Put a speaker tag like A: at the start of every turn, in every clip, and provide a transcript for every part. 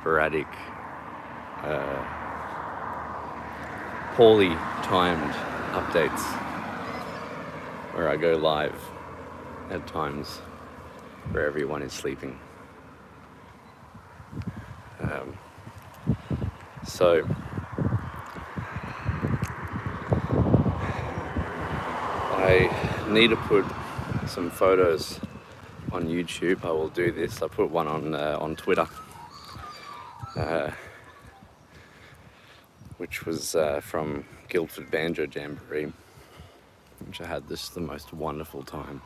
A: sporadic, poorly timed updates where I go live at times where everyone is sleeping. So I need to put some photos on YouTube. I will do this. I put one on Twitter, which was from Guildford Banjo Jamboree, which I had the most wonderful time.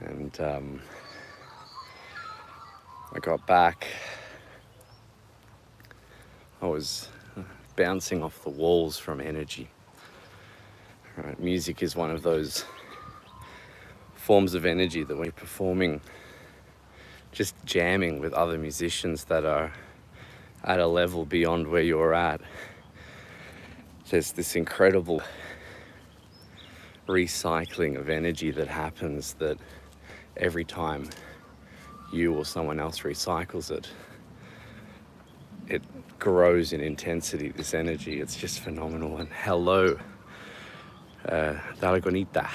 A: And I got back. I was bouncing off the walls from energy. Right, music is one of those forms of energy that when you're performing, just jamming with other musicians that are at a level beyond where you're at, there's this incredible recycling of energy that happens, that every time you or someone else recycles it, it grows in intensity, this energy. It's just phenomenal. And hello, Dalagonita.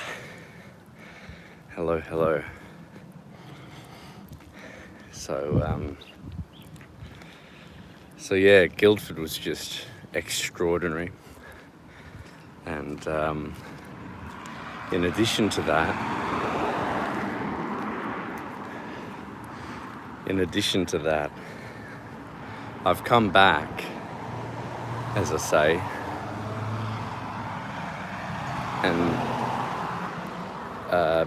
A: Hello. So yeah, Guildford was just extraordinary. And in addition to that, I've come back, as I say, and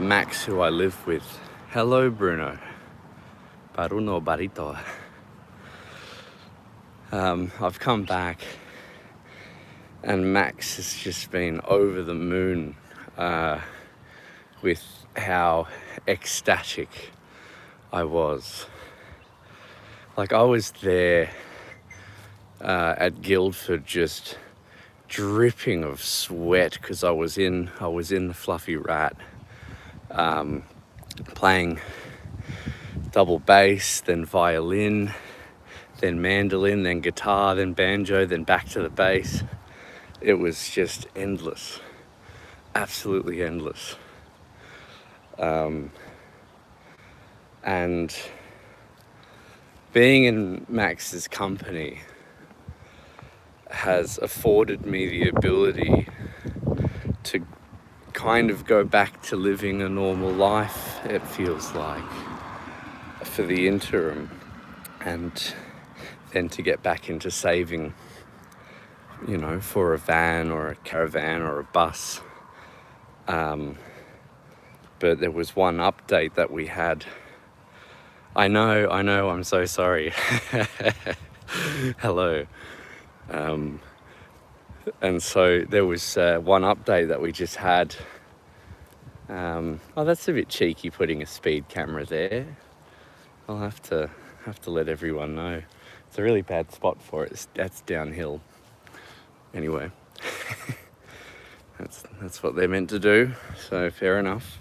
A: Max, who I live with, hello Bruno, Baruno Barito. I've come back, and Max has just been over the moon with how ecstatic I was. Like, I was there at Guildford, just dripping of sweat because I was in the Fluffy Rat, playing double bass, then violin, then mandolin, then guitar, then banjo, then back to the bass. It was just endless, absolutely endless. And being in Max's company has afforded me the ability to kind of go back to living a normal life, it feels like, for the interim, and then to get back into saving, you know, for a van or a caravan or a bus. But there was one update that we had. I know, I'm so sorry. Hello. And so there was one update that we just had. Oh, that's a bit cheeky, putting a speed camera there. I'll have to let everyone know. It's a really bad spot for it. That's downhill. Anyway, that's what they're meant to do. So fair enough.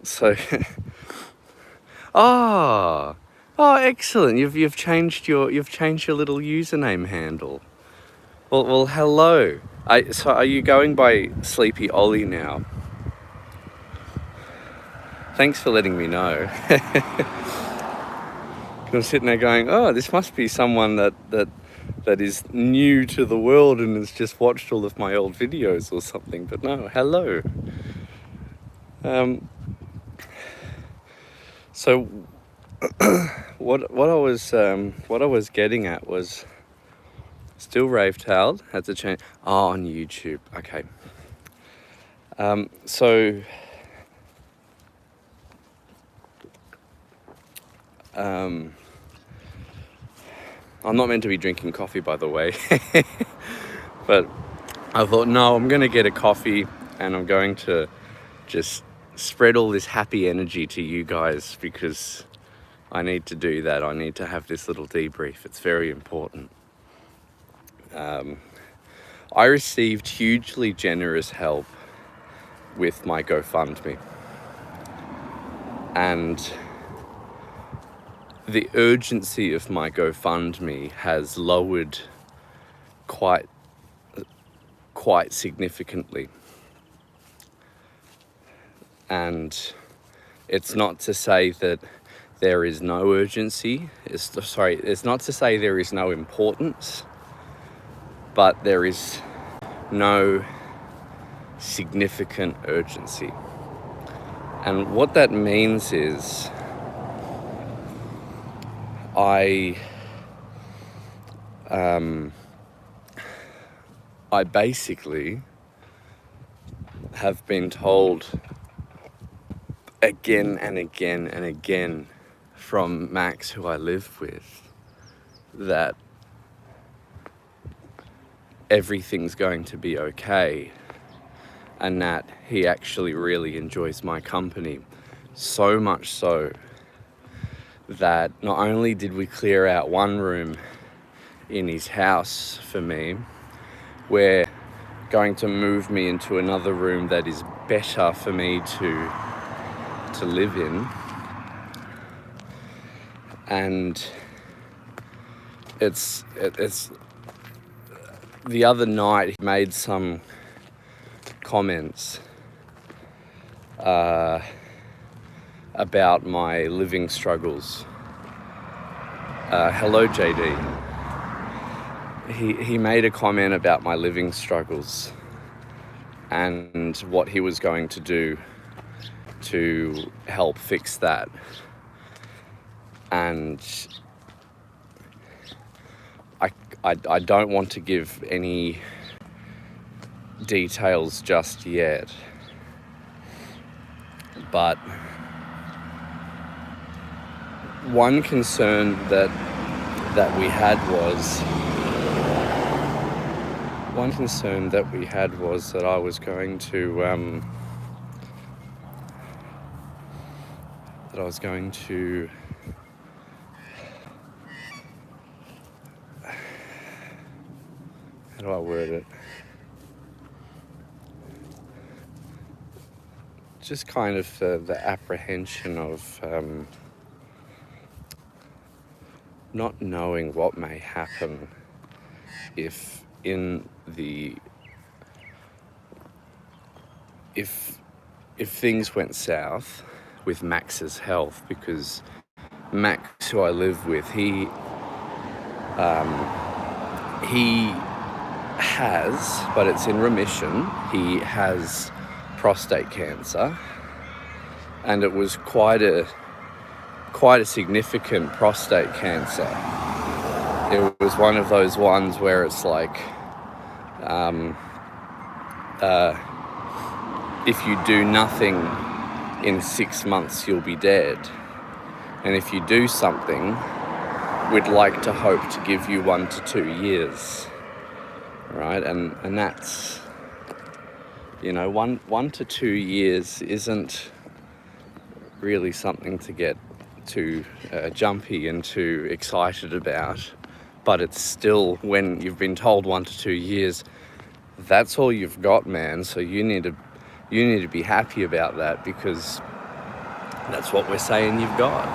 A: So. Oh, excellent! You've changed your little username handle. Well, hello. So are you going by Sleepy Ollie now? Thanks for letting me know. I'm sitting there going, oh, this must be someone that is new to the world and has just watched all of my old videos or something. But no, hello. So what I was getting at was still rave-tailed, had to change. Oh, on YouTube, okay. So I'm not meant to be drinking coffee, by the way. But I thought, no, I'm gonna get a coffee and I'm going to just spread all this happy energy to you guys, because I need to do that. I need to have this little debrief. It's very important. I received hugely generous help with my GoFundMe. And the urgency of my GoFundMe has lowered quite significantly. And it's not to say that there is no urgency. It's not to say there is no importance, but there is no significant urgency. And what that means is I basically have been told again and again and again from Max, who I live with, that everything's going to be okay, and that he actually really enjoys my company. So much so that not only did we clear out one room in his house for me, we're going to move me into another room that is better for me to live in. And it's the other night he made some comments about my living struggles. Hello, JD. He made a comment about my living struggles and what he was going to do to help fix that. And I don't want to give any details just yet, but one concern that we had was that I was going to how do I word it? Just kind of the apprehension of not knowing what may happen if things went south with Max's health, because Max, who I live with, he has, but it's in remission, he has prostate cancer, and it was quite a significant prostate cancer. It was one of those ones where it's like, if you do nothing in 6 months, you'll be dead. And if you do something, we'd like to hope to give you 1 to 2 years, right? And that's, you know, one to 2 years isn't really something to get too jumpy and too excited about, but it's still, when you've been told 1 to 2 years, that's all you've got, man. So you need to be happy about that, because that's what we're saying you've got,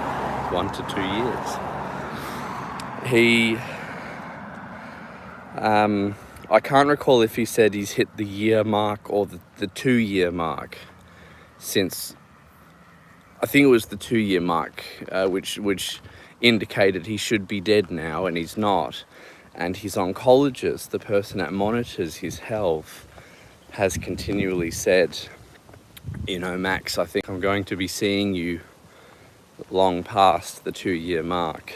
A: 1 to 2 years. I can't recall if he said he's hit the year mark or the 2 year mark since, I think it was the 2 year mark, which indicated he should be dead now, and he's not. And his oncologist, the person that monitors his health, has continually said, you know, Max, I think I'm going to be seeing you long past the 2 year mark,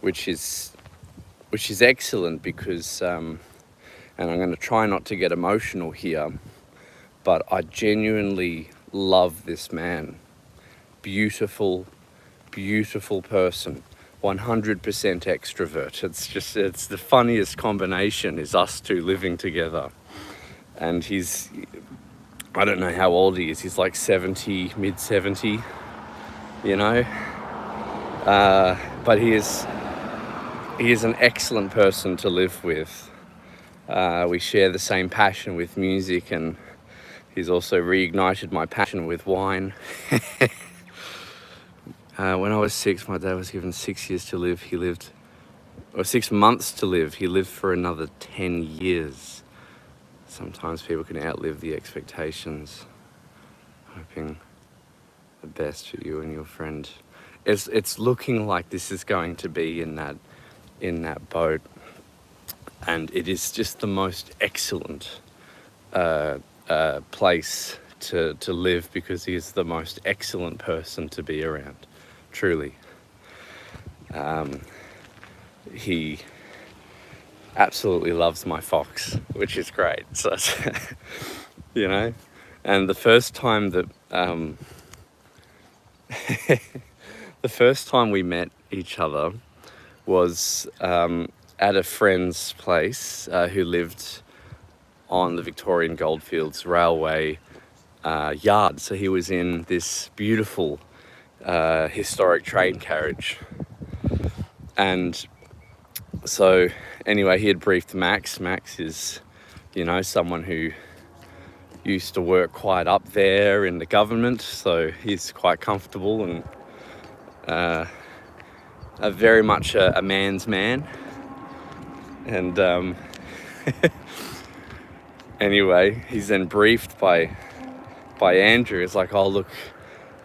A: which is excellent, because, and I'm going to try not to get emotional here, but I genuinely love this man. Beautiful person, 100% extrovert. It's the funniest combination, is us two living together. And he's, I don't know how old he is. He's like 70, mid 70, you know. But he is an excellent person to live with. We share the same passion with music, and He's also reignited my passion with wine. When I was 6, my dad was given 6 years to live. He lived, or 6 months to live. He lived for another 10 years. Sometimes people can outlive the expectations. Hoping the best for you and your friend. It's looking like this is going to be in that boat, and it is just the most excellent place to live, because he is the most excellent person to be around, truly. He absolutely loves my fox, which is great. So, you know, and the first time that the first time we met each other was at a friend's place who lived on the Victorian Goldfields Railway yard. So he was in this beautiful historic train carriage. And so anyway, he had briefed Max. Max is, you know, someone who used to work quite up there in the government, so he's quite comfortable and very much a man's man. And anyway, he's then briefed by Andrew. It's like, oh look,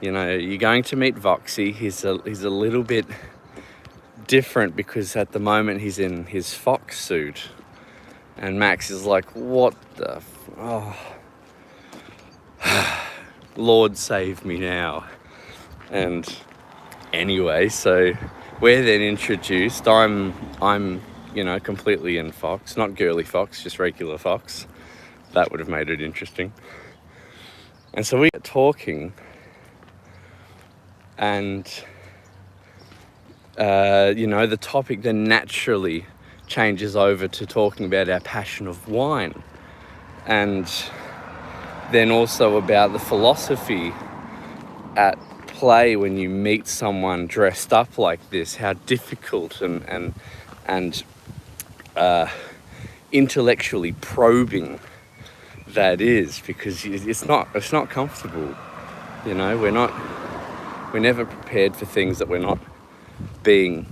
A: you know, you're going to meet Voksy. He's a little bit different because at the moment he's in his fox suit. And Max is like, what the Lord save me now. And anyway, so we're then introduced. I'm you know, completely in fox, not girly fox, just regular fox. That would have made it interesting. And so we get talking, and you know, the topic then naturally changes over to talking about our passion of wine, and then also about the philosophy at play when you meet someone dressed up like this, how difficult and intellectually probing that is, because it's not comfortable. You know, we're never prepared for things that we're not being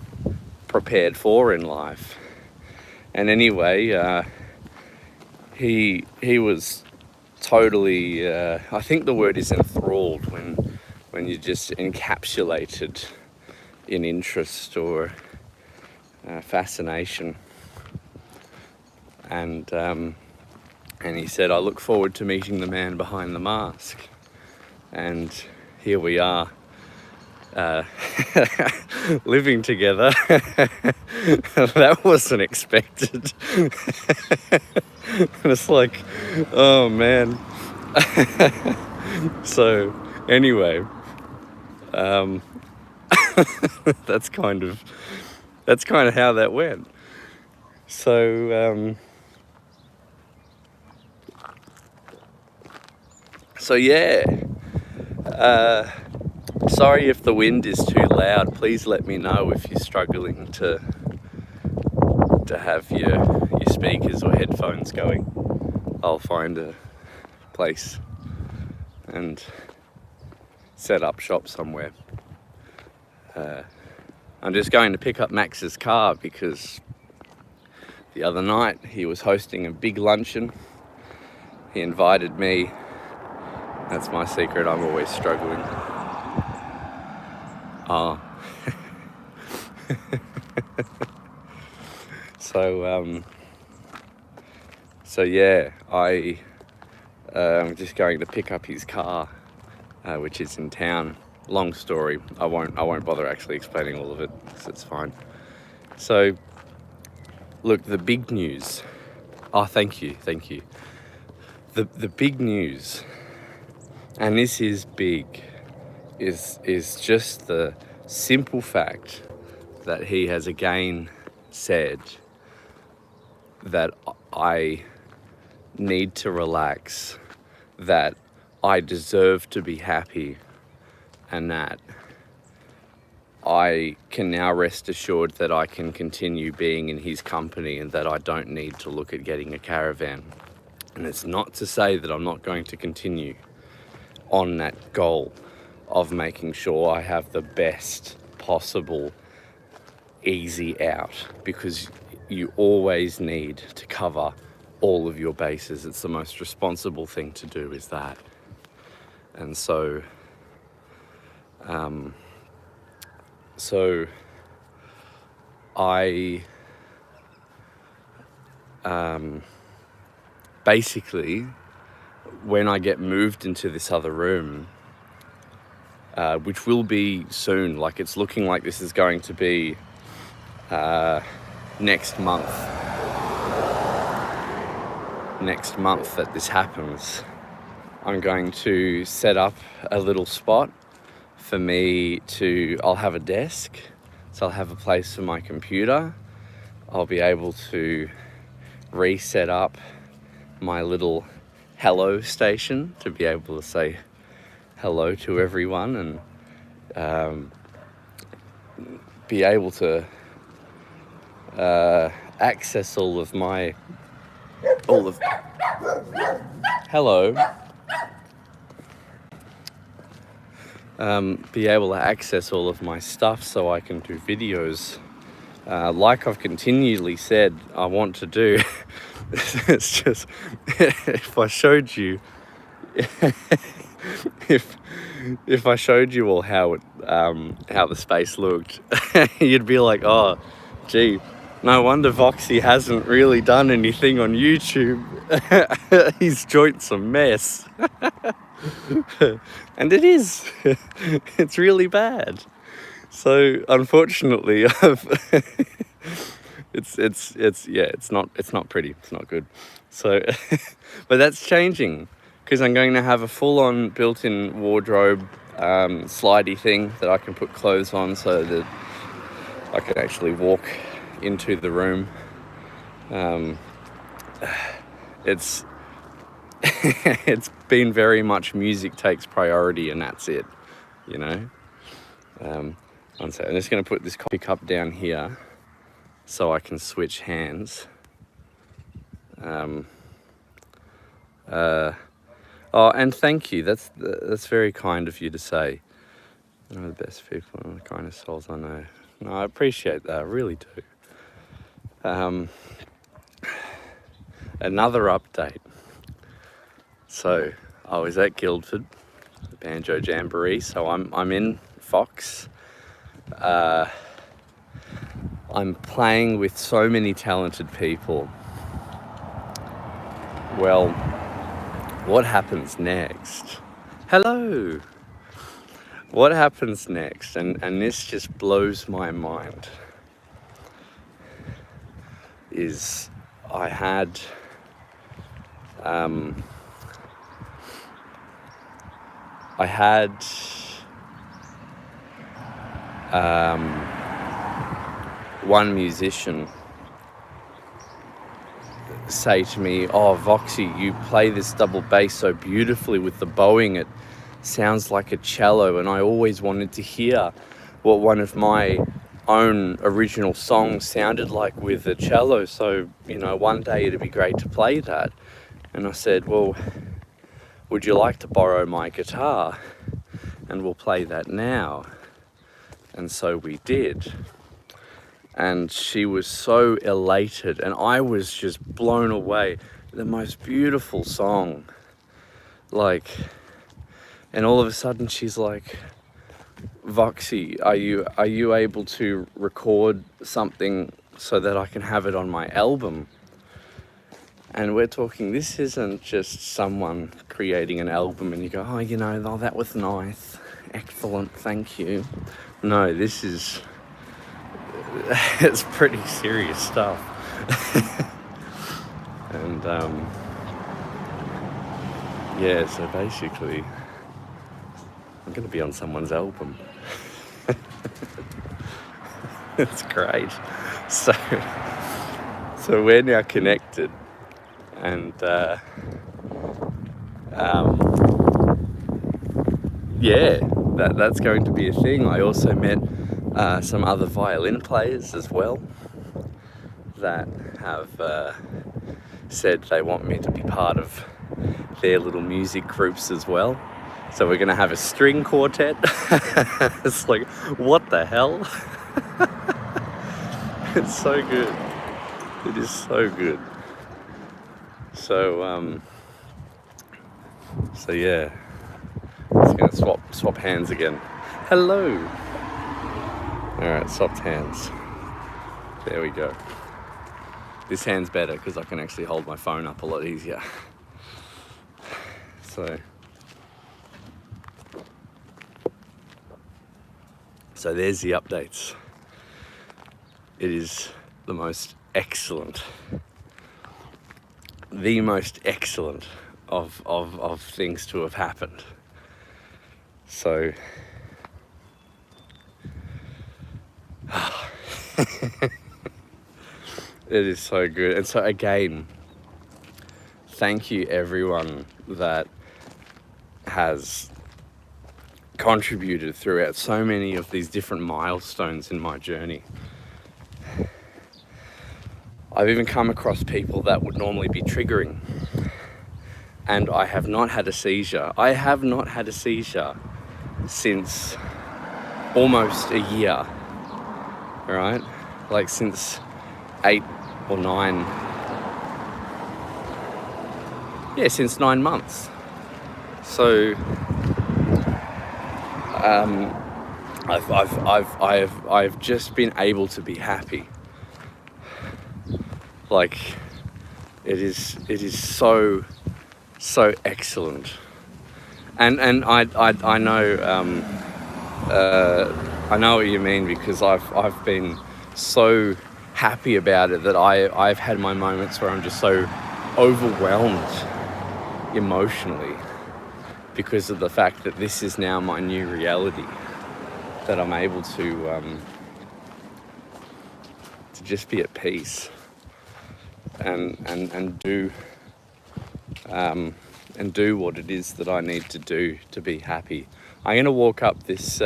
A: prepared for in life. And anyway, he was totally, I think the word is enthralled, when you're just encapsulated in interest or fascination. And he said, I look forward to meeting the man behind the mask. And here we are, living together. That wasn't expected. It's like, oh man. So anyway, that's kind of how that went. So yeah, sorry if the wind is too loud. Please let me know if you're struggling to have your speakers or headphones going. I'll find a place and set up shop somewhere. I'm just going to pick up Max's car because the other night he was hosting a big luncheon. He invited me. That's my secret, I'm always struggling. Oh. So yeah, I'm just going to pick up his car, which is in town. Long story. I won't bother actually explaining all of it, because it's fine. So, look, the big news. Oh, thank you. The big news, and this is big, is just the simple fact that he has again said that I need to relax, that I deserve to be happy, and that I can now rest assured that I can continue being in his company and that I don't need to look at getting a caravan. And it's not to say that I'm not going to continue on that goal of making sure I have the best possible easy out, because you always need to cover all of your bases. It's the most responsible thing to do, is that. And so I basically, when I get moved into this other room, which will be soon, like it's looking like this is going to be next month that this happens, I'm going to set up a little spot for me to, I'll have a desk, so I'll have a place for my computer. I'll be able to reset up my little hello station to be able to say hello to everyone, and be able to access hello, be able to access all of my stuff so I can do videos like I've continually said I want to do. It's just, if I showed you if I showed you all how the space looked, you'd be like, oh gee, no wonder Voksy hasn't really done anything on YouTube. His joint's a mess. And it is. It's really bad. So unfortunately, it's not pretty. It's not good. So, but that's changing, because I'm going to have a full-on built-in wardrobe, slidey thing that I can put clothes on, so that I can actually walk into the room. It's it's been very much music takes priority, and that's it, you know. One second. I'm just going to put this coffee cup down here so I can switch hands. Oh, and thank you. That's very kind of you to say. One of the best people and the kindest souls I know. No, I appreciate that. I really do. Another update. So I was at Guildford, the Banjo Jamboree. So I'm in Fox. I'm playing with so many talented people. Well, what happens next? Hello! What happens next? And this just blows my mind. Is I had one musician say to me, oh Voksy, you play this double bass so beautifully with the bowing, it sounds like a cello, and I always wanted to hear what one of my own original songs sounded like with a cello, so one day it'd be great to play that. And I said, well, would you like to borrow my guitar and we'll play that now? And so we did. And she was so elated, and I was just blown away. The most beautiful song. And all of a sudden she's like, Voksy, are you able to record something so that I can have it on my album? And we're talking, this isn't just someone creating an album and you go, oh, that was nice. Excellent, thank you. No, this is... it's pretty serious stuff. And yeah, so basically I'm gonna be on someone's album. It's great. So we're now connected, and yeah, that's going to be a thing. I also met some other violin players as well that have said they want me to be part of their little music groups as well. So we're gonna have a string quartet. It's like, what the hell? It's so good. It is so good. So so yeah, just gonna swap hands again. Hello. All right, swapped hands. There we go. This hand's better because I can actually hold my phone up a lot easier. So there's the updates. It is the most excellent of things to have happened. So it is so good. And so again, thank you everyone that has contributed throughout so many of these different milestones in my journey. I've even come across people that would normally be triggering, and I have not had a seizure. I have not had a seizure since almost a year, right? Like since 8 or 9, yeah, since 9 months. So I've just been able to be happy. Like it is so excellent, and I know I know what you mean, because I've been so happy about it that I've had my moments where I'm just so overwhelmed emotionally because of the fact that this is now my new reality, that I'm able to just be at peace and do what it is that I need to do to be happy. I'm gonna walk up this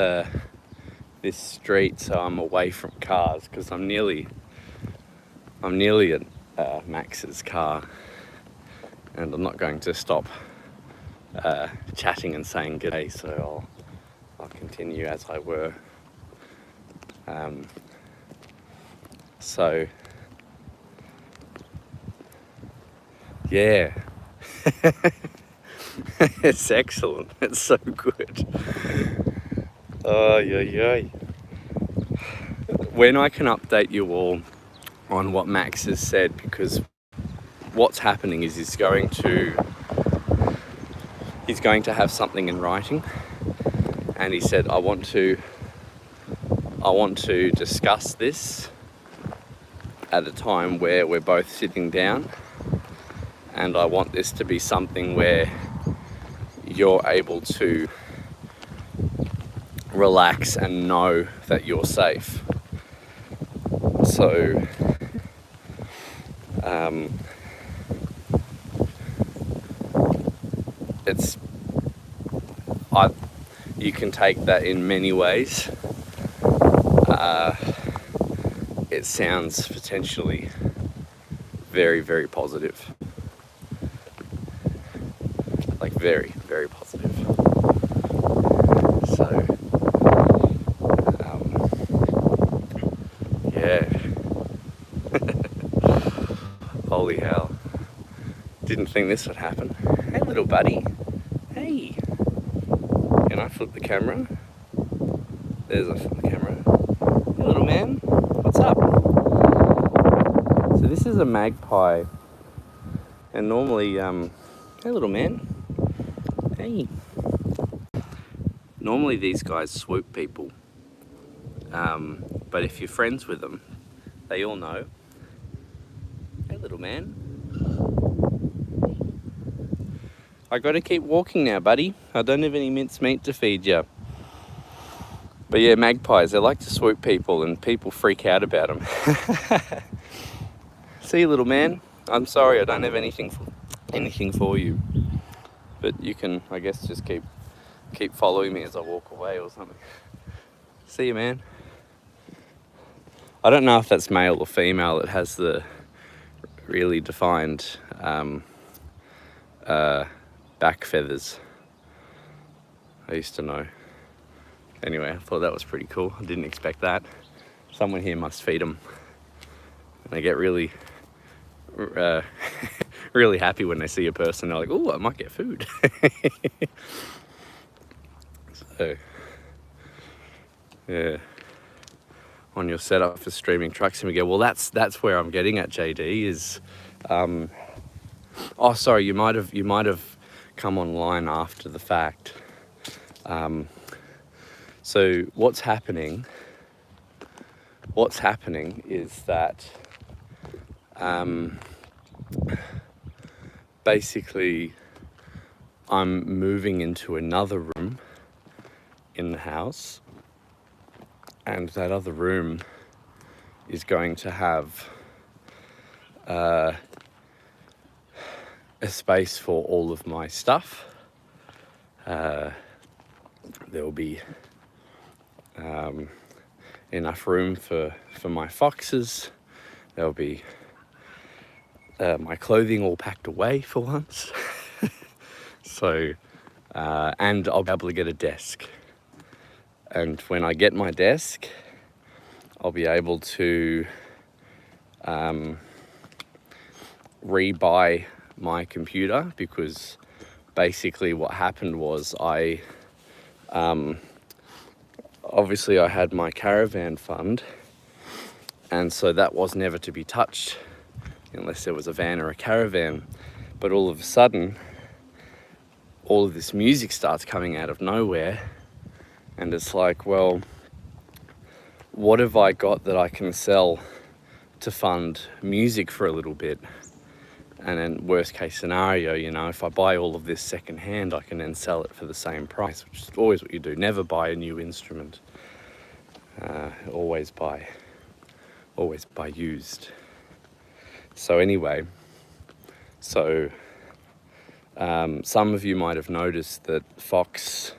A: this street so I'm away from cars, because I'm nearly at Max's car, and I'm not going to stop chatting and saying good day, so I'll continue as I were. So yeah. It's excellent. It's so good. Oh, yeah. When I can update you all on what Max has said, because what's happening is he's going to have something in writing, and he said, I want to discuss this at a time where we're both sitting down, and I want this to be something where you're able to relax and know that you're safe. So you can take that in many ways. It sounds potentially very, very positive. Like very, very positive. So, yeah. Holy hell. Didn't think this would happen. Hey, little buddy. Hey. Can I flip the camera? There's a flip the camera. Hey, little man. What's up? So this is a magpie. And normally, hey, little man. Hey. Normally these guys swoop people. But if you're friends with them, they all know. Hey, little man. I gotta keep walking now, buddy. I don't have any mincemeat to feed you. But yeah, magpies, they like to swoop people, and people freak out about them. See you, little man. I'm sorry, I don't have anything for you. But you can, I guess, just keep following me as I walk away or something. See you, man. I don't know if that's male or female. It has the really defined back feathers. I used to know. Anyway, I thought that was pretty cool. I didn't expect that. Someone here must feed them. And they get really, really happy when they see a person. They're like, oh, I might get food. So, yeah. On your setup for streaming trucks, and we go, well, that's where I'm getting at, JD, is, oh, sorry, you might have come online after the fact. So what's happening is that basically I'm moving into another room in the house, and that other room is going to have a space for all of my stuff. There will be enough room for my foxes. There'll be my clothing all packed away for once. So, and I'll be able to get a desk. And when I get my desk, I'll be able to rebuy my computer, because basically what happened was obviously I had my caravan fund, and so that was never to be touched unless there was a van or a caravan. But all of a sudden, all of this music starts coming out of nowhere, and it's like, well, what have I got that I can sell to fund music for a little bit? And then worst case scenario, you know, if I buy all of this secondhand, I can then sell it for the same price, which is always what you do. Never buy a new instrument. Always buy used. So anyway, some of you might have noticed that Fox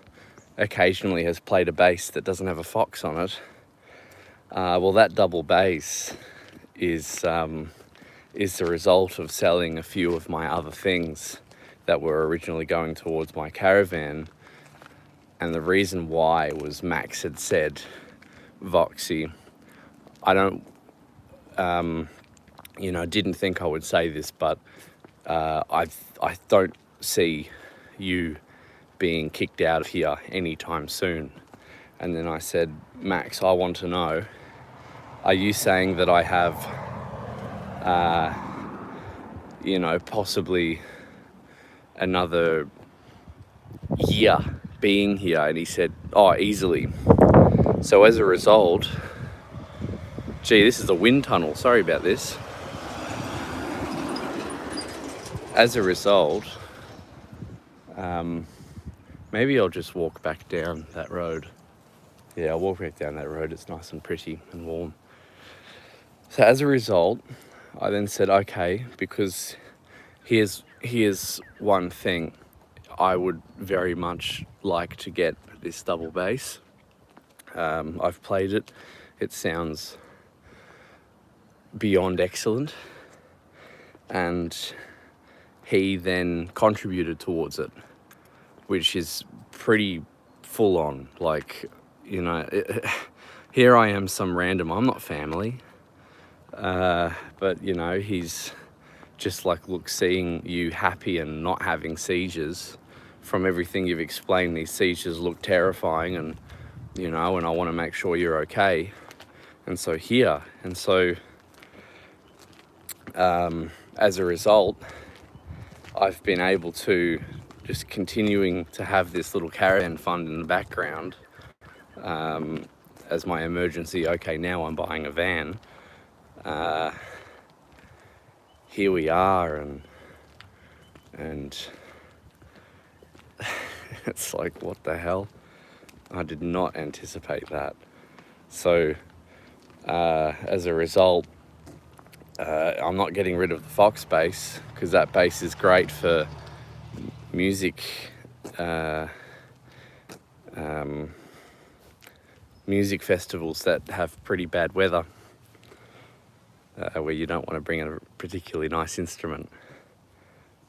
A: occasionally has played a bass that doesn't have a fox on it. Well, that double bass is the result of selling a few of my other things that were originally going towards my caravan. And the reason why was Max had said, Voksy, I don't, didn't think I would say this, but I don't see you being kicked out of here anytime soon. And then I said, Max, I want to know, are you saying that I have possibly another year being here? And he said, oh, easily. So as a result, gee, this is a wind tunnel, sorry about this. As a result, maybe I'll just walk back down that road. Yeah, I'll walk back down that road, it's nice and pretty and warm. So as a result, I then said, okay, because here's one thing. I would very much like to get this double bass. I've played it. It sounds beyond excellent. And he then contributed towards it, which is pretty full on. Like, here I am, some random, I'm not family. But he's just like, look, seeing you happy and not having seizures, from everything you've explained, these seizures look terrifying, and and I want to make sure you're okay. And so as a result, I've been able to just continuing to have this little caravan fund in the background as my emergency. Okay, now I'm buying a van. Here we are, and it's like, what the hell? I did not anticipate that. So as a result, I'm not getting rid of the Fox bass, because that bass is great for music music festivals that have pretty bad weather. where you don't want to bring a particularly nice instrument.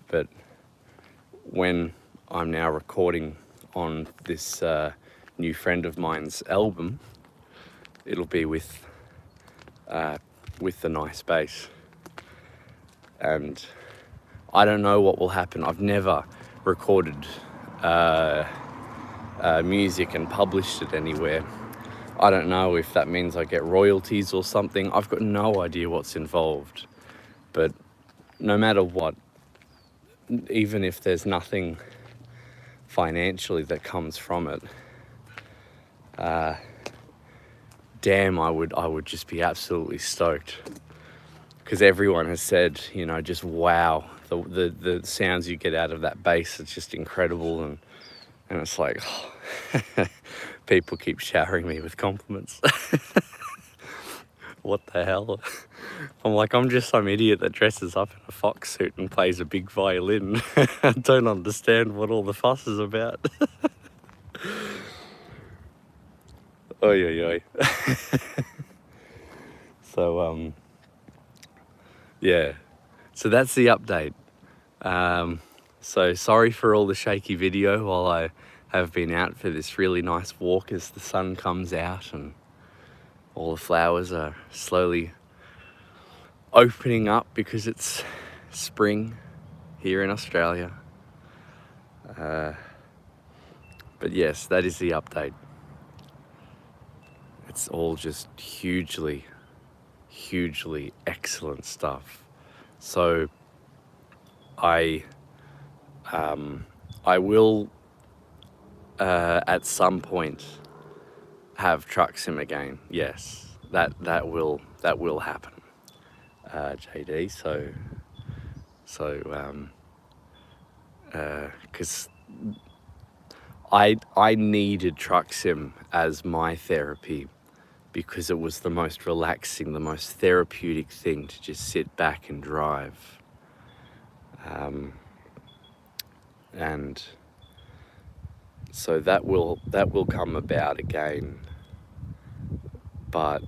A: But when I'm now recording on this new friend of mine's album, it'll be with the nice bass. And I don't know what will happen. I've never recorded music and published it anywhere. I don't know if that means I get royalties or something. I've got no idea what's involved. But no matter what, even if there's nothing financially that comes from it, damn, I would just be absolutely stoked. Because everyone has said, you know, just wow, the sounds you get out of that bass, it's just incredible. And it's like, oh, people keep showering me with compliments. What the hell? I'm like, I'm just some idiot that dresses up in a fox suit and plays a big violin. I don't understand what all the fuss is about. Oy, oy, oy. So, yeah. So that's the update. So sorry for all the shaky video while I have been out for this really nice walk as the sun comes out and all the flowers are slowly opening up because it's spring here in Australia. But yes, that is the update. It's all just hugely excellent stuff. So I will at some point have truck sim again. Yes, that will happen, JD. So because I needed truck sim as my therapy, because it was the most relaxing, the most therapeutic thing to just sit back and drive. And so that will come about again. But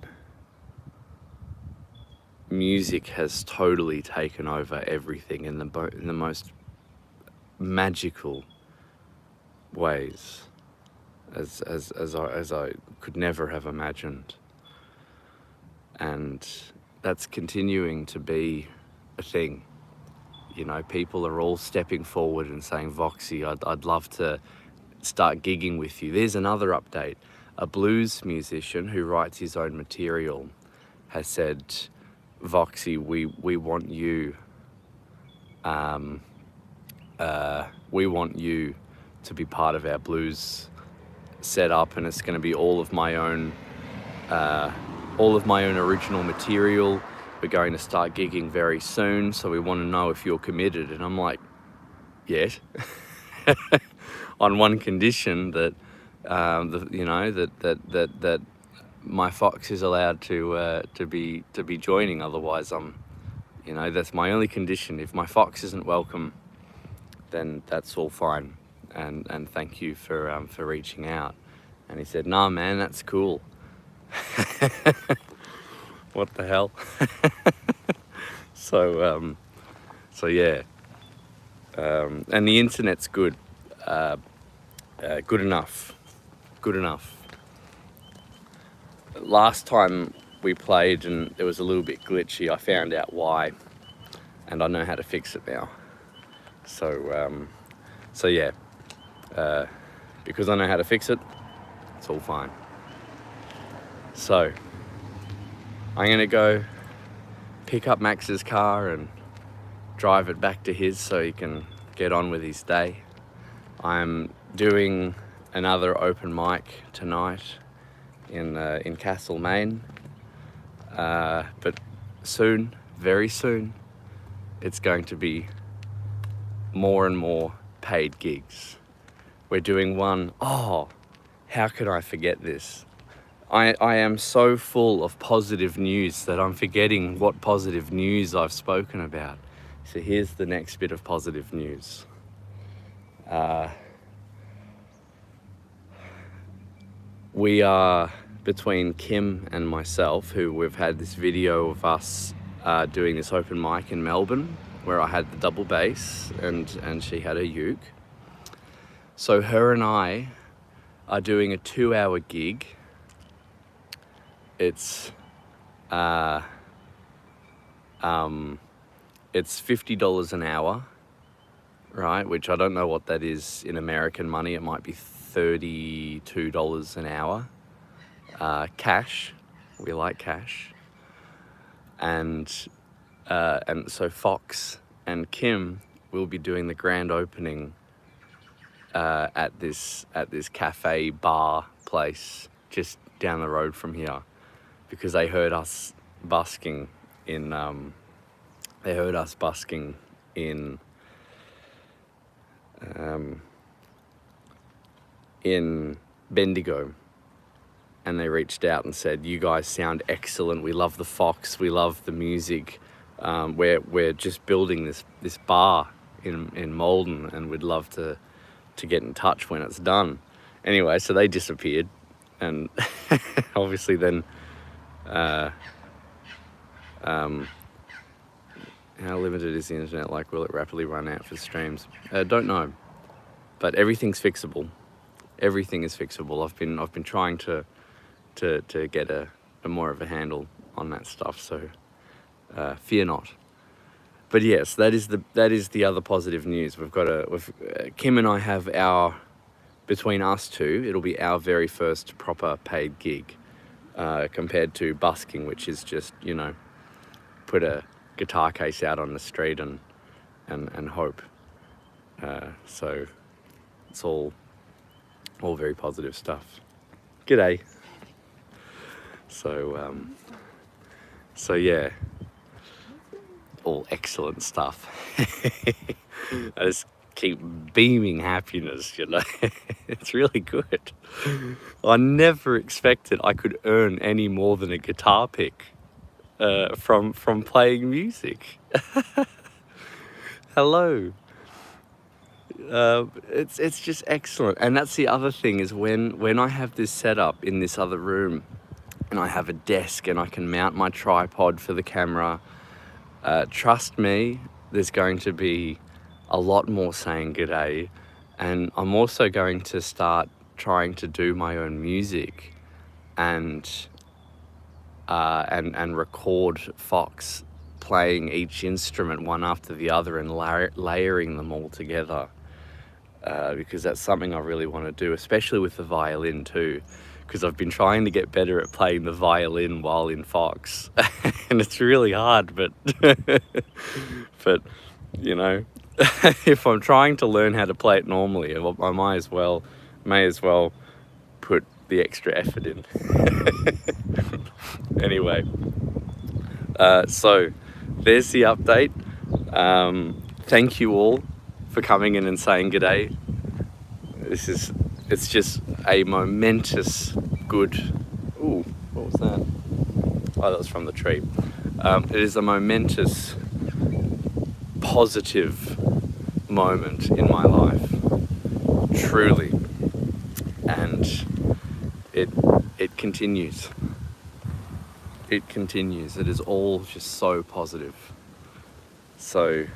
A: music has totally taken over everything in the most magical ways, as I could never have imagined. And that's continuing to be a thing. You know, people are all stepping forward and saying, Voksy, I'd love to start gigging with you. There's another update. A blues musician who writes his own material has said, Voksy, we want you to be part of our blues setup, and it's going to be all of my own original material. We're going to start gigging very soon, so we want to know if you're committed. And I'm like, yes. On one condition, that that my fox is allowed to be joining. Otherwise, that's my only condition. If my fox isn't welcome, then that's all fine. And thank you for reaching out. And he said, nah, man, that's cool. What the hell? So yeah. And the internet's good. Good enough. Last time we played and it was a little bit glitchy, I found out why, and I know how to fix it now. So yeah, because I know how to fix it, it's all fine. So I'm gonna go pick up Max's car and drive it back to his so he can get on with his day. I'm doing another open mic tonight in Castlemaine, but soon, very soon, it's going to be more and more paid gigs. We're doing one, how could I forget this? I am so full of positive news that I'm forgetting what positive news I've spoken about. So here's the next bit of positive news. We are, between Kim and myself, who we've had this video of us doing this open mic in Melbourne where I had the double bass and she had a uke. So her and I are doing a 2-hour gig. It's $50 an hour, right? Which I don't know what that is in American money. It might be $32 an hour. Cash. We like cash. And so Fox and Kim will be doing the grand opening at this cafe bar place just down the road from here, because they heard us busking in Bendigo, and they reached out and said, "You guys sound excellent. We love the Fox. We love the music. We're just building this bar in Malden, and we'd love to get in touch when it's done." Anyway, so they disappeared, and obviously then, how limited is the internet? Like, will it rapidly run out for streams? Don't know, but everything's fixable. Everything is fixable. I've been trying to get a more of a handle on that stuff. So fear not. But yes, that is the other positive news. Kim and I have between us two, it'll be our very first proper paid gig, compared to busking, which is just, put a guitar case out on the street and hope. So it's all very positive stuff. G'day. So yeah, all excellent stuff. I just keep beaming happiness, It's really good. I never expected I could earn any more than a guitar pick from playing music. Hello. It's just excellent. And that's the other thing, is when I have this set up in this other room and I have a desk and I can mount my tripod for the camera, trust me, there's going to be a lot more saying g'day. And I'm also going to start trying to do my own music and record Fox playing each instrument one after the other and layering them all together, because that's something I really want to do, especially with the violin too, because I've been trying to get better at playing the violin while in Fox and it's really hard, but if I'm trying to learn how to play it normally, I may as well put the extra effort in. Anyway, so there's the update. Thank you all for coming in and saying g'day. It's just a momentous good. Ooh, what was that? Oh, that was from the tree. It is a momentous positive moment in my life, truly, and it continues. It continues. It is all just so positive. So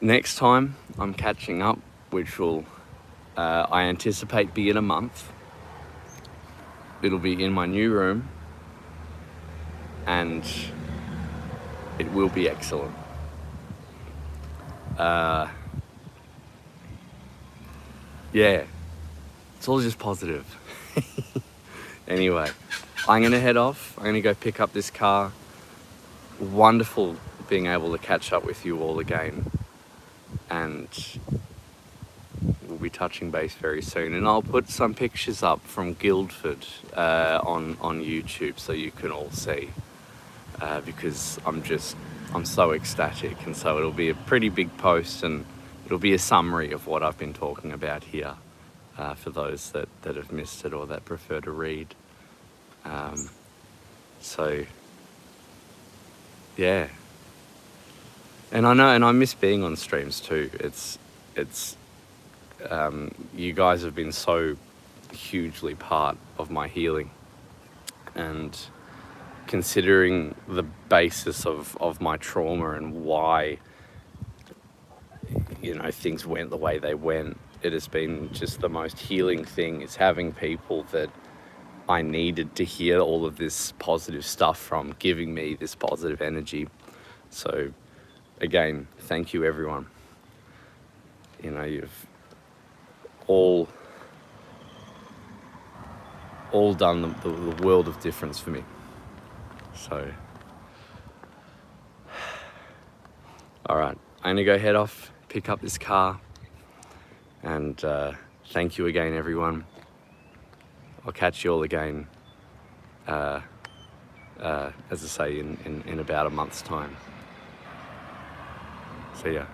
A: next time I'm catching up, which will I anticipate be in a month. It'll be in my new room and it will be excellent. Yeah, it's all just positive. Anyway, I'm gonna head off. I'm gonna go pick up this car. Wonderful being able to catch up with you all again, and we'll be touching base very soon. And I'll put some pictures up from Guildford on YouTube so you can all see, because I'm so ecstatic, and so it'll be a pretty big post and it'll be a summary of what I've been talking about here, for those that have missed it or that prefer to read. So yeah, and I miss being on streams too. It's you guys have been so hugely part of my healing, and considering the basis of my trauma and why, you know, things went the way they went, it has been just the most healing thing, is having people that I needed to hear all of this positive stuff from, giving me this positive energy. So again, thank you everyone. You know, you've all done the world of difference for me. So, all right, I'm gonna go head off, pick up this car, and thank you again, everyone. I'll catch you all again, as I say, in about a month's time. See ya.